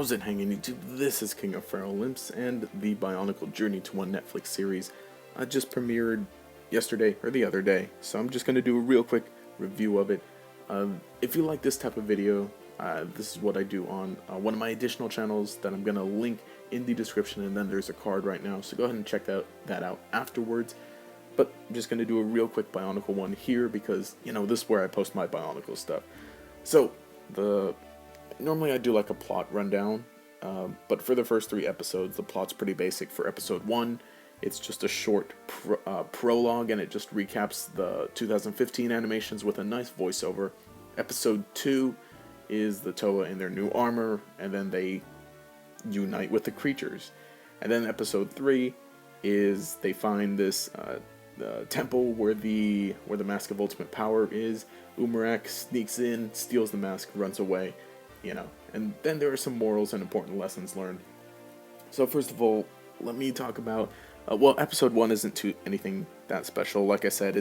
How's it hanging YouTube? This is King of Feral Limps, and the Bionicle Journey to One Netflix series just premiered yesterday or the other day, so I'm just going to do a real quick review of it. If you like this type of video, this is what I do on one of my additional channels that I'm going to link in the description, and then there's a card right now, so go ahead and check that out afterwards. But I'm just going to do a real quick Bionicle one here because, you know, this is where I post my Bionicle stuff. So, normally I do like a plot rundown, but for the first 3 episodes, the plot's pretty basic. For episode 1, it's just a short prologue, and it just recaps the 2015 animations with a nice voiceover. Episode 2 is the Toa in their new armor, and then they unite with the creatures. And then episode 3 is they find this temple where the Mask of Ultimate Power is. Umarak sneaks in, steals the mask, runs away, you know. And then there are some morals and important lessons learned. So first of all, let me talk about well, episode 1 isn't anything that special. Like I said,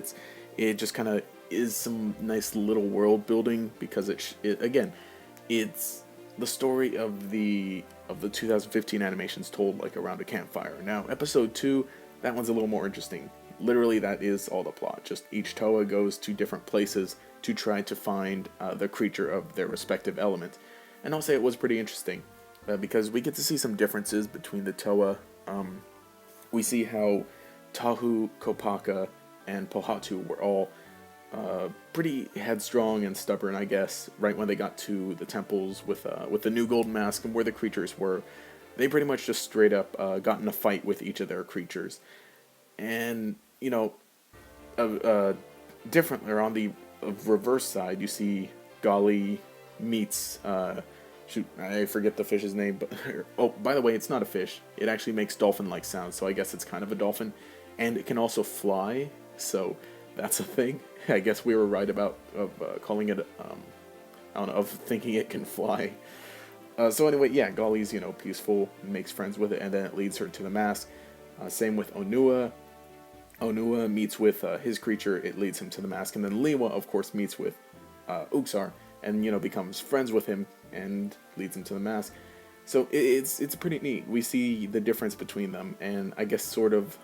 it just kind of is some nice little world building because it's the story of the 2015 animations told like around a campfire. Now, episode 2, that one's a little more interesting. Literally, that is all the plot. Just each Toa goes to different places to try to find the creature of their respective element. And I'll say it was pretty interesting because we get to see some differences between the Toa. We see how Tahu, Kopaka, and Pohatu were all pretty headstrong and stubborn, I guess, right when they got to the temples with the new golden mask and where the creatures were. They pretty much just straight up got in a fight with each of their creatures. And, you know, differently, on the reverse side, you see Gali meets, shoot, I forget the fish's name, but, oh, by the way, it's not a fish. It actually makes dolphin-like sounds, so I guess it's kind of a dolphin. And it can also fly, so that's a thing. I guess we were right about calling it, I don't know, of thinking it can fly. So anyway, yeah, Gali's, you know, peaceful, makes friends with it, and then it leads her to the mask. Same with Onua. Onua meets with his creature, it leads him to the mask, and then Liwa, of course, meets with Uxar, and, you know, becomes friends with him, and leads him to the mask. So it's pretty neat. We see the difference between them, and I guess sort of,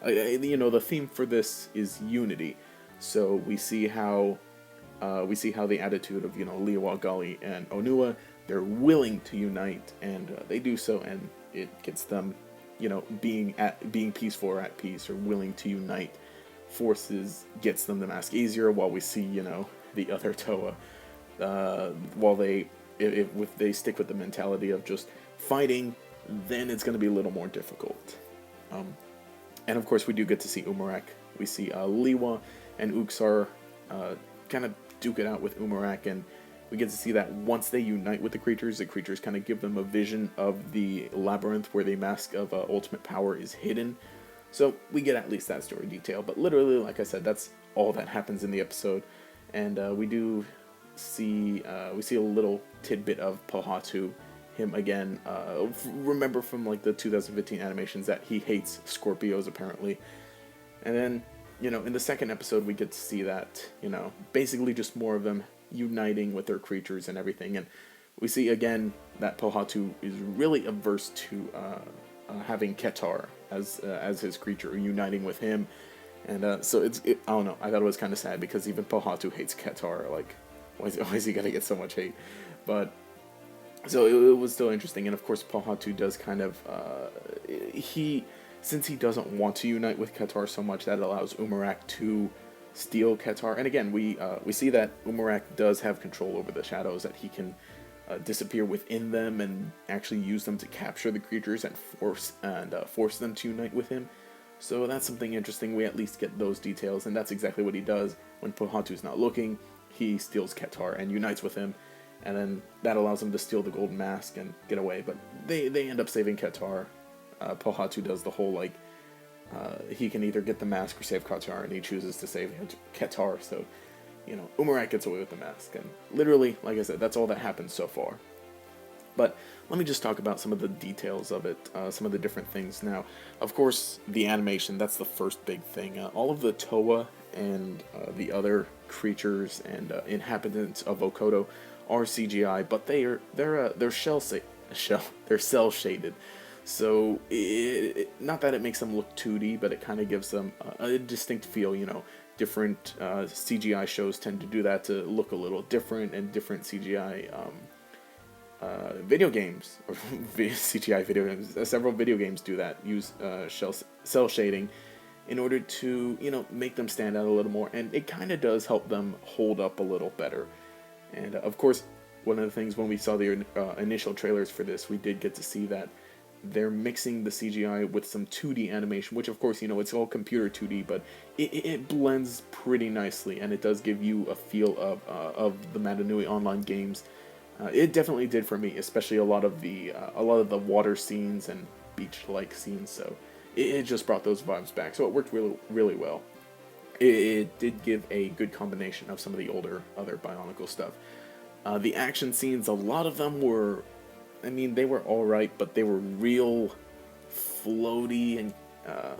you know, the theme for this is unity. So we see how the attitude of, you know, Liwa, Gali, and Onua, they're willing to unite, and they do so, and it gets them, you know, being peaceful or at peace or willing to unite forces gets them the mask easier, while we see, you know, the other Toa, while if they stick with the mentality of just fighting, then it's going to be a little more difficult. And of course we do get to see Umarak. We see Liwa and Uxar kind of duke it out with Umarak, and we get to see that once they unite with the creatures kind of give them a vision of the labyrinth where the Mask of Ultimate Power is hidden. So we get at least that story detail, but literally, like I said, that's all that happens in the episode. And we do see a little tidbit of Pohatu, him again. Remember from like the 2015 animations that he hates Scorpios apparently. And then, you know, in the second episode we get to see that, you know, basically just more of them uniting with their creatures and everything, and we see again that Pohatu is really averse to having Ketar as his creature, uniting with him, and so I don't know, I thought it was kind of sad because even Pohatu hates Ketar. Like, why is he gonna get so much hate? But so it was still interesting, and of course Pohatu does kind of since he doesn't want to unite with Ketar so much, that allows Umarak to steal Ketar. And again, we see that Umarak does have control over the shadows, that he can disappear within them and actually use them to capture the creatures and force them to unite with him. So that's something interesting. We at least get those details, and that's exactly what he does. When Pohatu's not looking, he steals Ketar and unites with him, and then that allows him to steal the golden mask and get away. But they end up saving Ketar. Pohatu does the whole, like, he can either get the mask or save Ketar, and he chooses to save Ketar, so, you know, Umarak gets away with the mask, and literally, like I said, that's all that happens so far. But let me just talk about some of the details of it, some of the different things. Now, of course, the animation, that's the first big thing. All of the Toa and the other creatures and inhabitants of Okoto are CGI, but they're they're cell shaded. So not that it makes them look 2D, but it kind of gives them a distinct feel. Different CGI shows tend to do that to look a little different, and different CGI video games or CGI video games. Several video games do that. Use cell shading in order to make them stand out a little more, and it kind of does help them hold up a little better. And of course, one of the things when we saw the initial trailers for this, we did get to see that they're mixing the CGI with some 2D animation, which of course, it's all computer 2D, but it blends pretty nicely, and it does give you a feel of the Matanui Online games. It definitely did for me, especially a lot of the water scenes and beach-like scenes. So it just brought those vibes back. So it worked really, really well. It did give a good combination of some of the other Bionicle stuff. The action scenes, a lot of them were, they were alright, but they were real floaty, and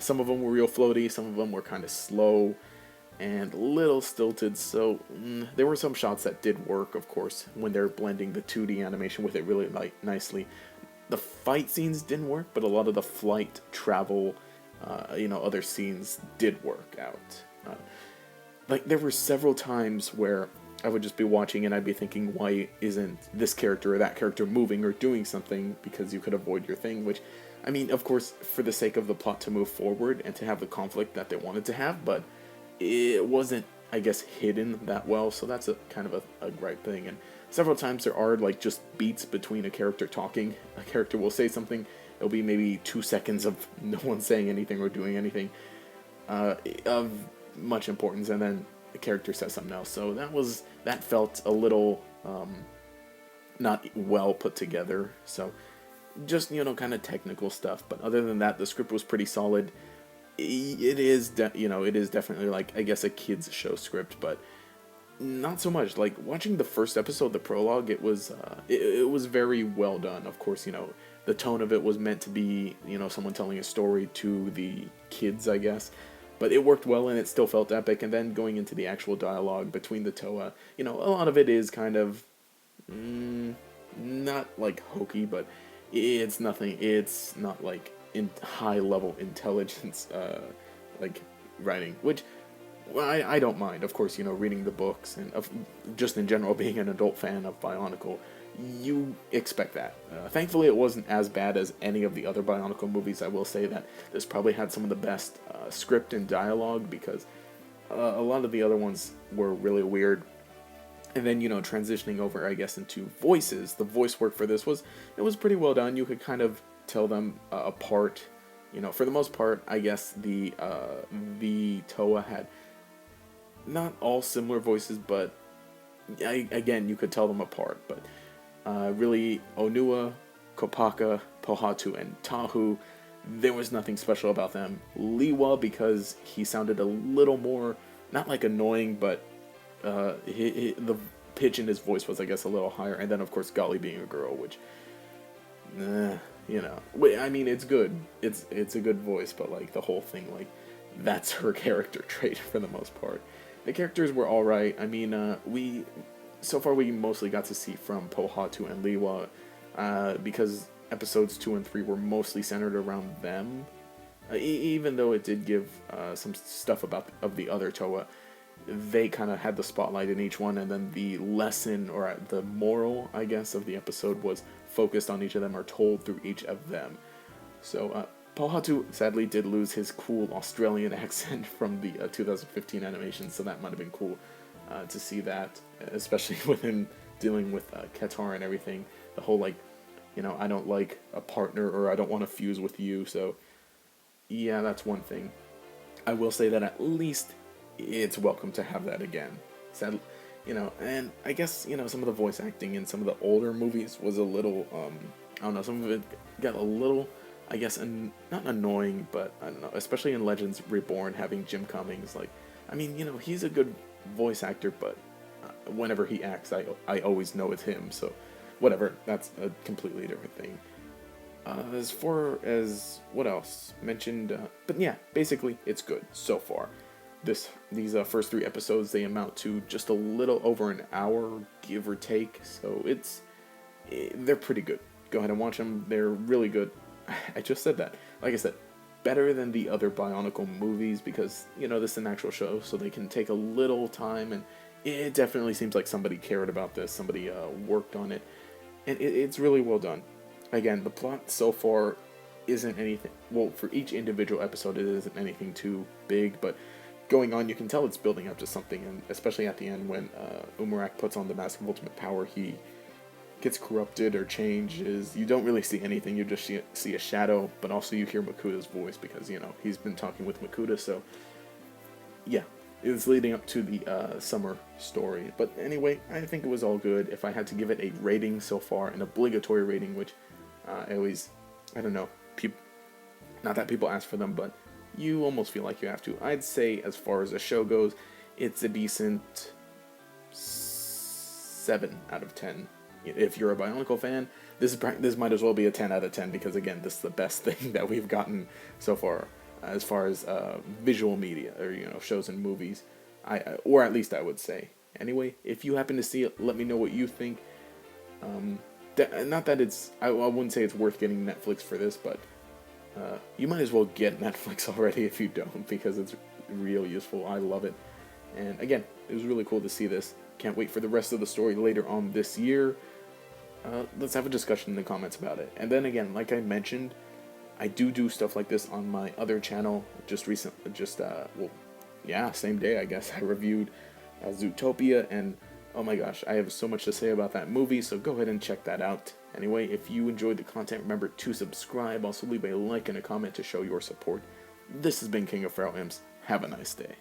some of them were real floaty, some of them were kind of slow and a little stilted, so there were some shots that did work, of course, when they're blending the 2D animation with it really nicely. The fight scenes didn't work, but a lot of the flight, travel, other scenes did work out. There were several times where I would just be watching and I'd be thinking, why isn't this character or that character moving or doing something, because you could avoid your thing, which, of course, for the sake of the plot to move forward and to have the conflict that they wanted to have, but it wasn't, I guess, hidden that well, so that's a kind of a gripe thing. And several times there are, just beats between a character talking. A character will say something, it'll be maybe 2 seconds of no one saying anything or doing anything of much importance, and then the character says something else. So that felt a little not well put together. So just kind of technical stuff. But other than that, the script was pretty solid. It is definitely I guess a kids show script, but not so much. Watching the first episode, the prologue, it was very well done. Of course, the tone of it was meant to be someone telling a story to the kids, I guess. But it worked well, and it still felt epic. And then going into the actual dialogue between the Toa, a lot of it is kind of not hokey, but it's nothing. It's not in high level intelligence writing, which I don't mind. Of course, reading the books and just in general being an adult fan of Bionicle, you expect that. Thankfully, it wasn't as bad as any of the other Bionicle movies. I will say that this probably had some of the best script and dialogue, because a lot of the other ones were really weird. And then, transitioning over, I guess, into voices, the voice work for this was pretty well done. You could kind of tell them apart. For the most part, I guess the Toa had not all similar voices, but again, you could tell them apart. But really, Onua, Kopaka, Pohatu, and Tahu, there was nothing special about them. Liwa, because he sounded a little more, not annoying, but the pitch in his voice was, I guess, a little higher. And then, of course, Gali being a girl, which, it's good. It's a good voice, but, the whole thing, that's her character trait for the most part. The characters were alright. So far, we mostly got to see from Pohatu and Liwa, because episodes 2 and 3 were mostly centered around them. Even though it did give some stuff of the other Toa, they kind of had the spotlight in each one, and then the lesson, or the moral, I guess, of the episode was focused on each of them, or told through each of them. So, Pohatu sadly did lose his cool Australian accent from the 2015 animation, so that might have been cool to see that, especially with him dealing with Qatar and everything. The whole, I don't like a partner, or I don't want to fuse with you, so yeah, that's one thing. I will say that at least it's welcome to have that again. Sadly, and I guess, some of the voice acting in some of the older movies was a little, I don't know, some of it got a little, I guess, not annoying, but I don't know, especially in Legends Reborn, having Jim Cummings, he's a good voice actor, but whenever he acts, I always know it's him, so whatever, that's a completely different thing. As far as what else mentioned, but yeah, basically it's good so far. These first 3 episodes, they amount to just a little over an hour, give or take, so they're pretty good. go ahead and watch them. They're really good. I just said that. Like I said, better than the other Bionicle movies because, this is an actual show, so they can take a little time, and it definitely seems like somebody cared about this, somebody worked on it, and it's really well done. Again, the plot so far isn't anything, well, for each individual episode it isn't anything too big, but going on, you can tell it's building up to something, and especially at the end when Umarak puts on the Mask of Ultimate Power, he gets corrupted or changes. You don't really see anything, you just see a shadow, but also you hear Makuda's voice because, he's been talking with Makuda, so yeah, it's leading up to the summer story. But anyway, I think it was all good. If I had to give it a rating so far, an obligatory rating, which I don't know, not that people ask for them, but you almost feel like you have to. I'd say as far as the show goes, it's a decent 7 out of 10. If you're a Bionicle fan, this might as well be a 10 out of 10 because, again, this is the best thing that we've gotten so far as visual media or shows and movies. Or at least I would say. Anyway, if you happen to see it, let me know what you think. Not that it's, I wouldn't say it's worth getting Netflix for this, but you might as well get Netflix already if you don't, because it's real useful. I love it. And again, it was really cool to see this. Can't wait for the rest of the story later on this year. Let's have a discussion in the comments about it. And then again, like I mentioned, I do stuff like this on my other channel. Same day, I guess, I reviewed Zootopia, and oh my gosh, I have so much to say about that movie, so go ahead and check that out. Anyway, if you enjoyed the content, remember to subscribe. Also leave a like and a comment to show your support. This has been King of Feral Imps. Have a nice day.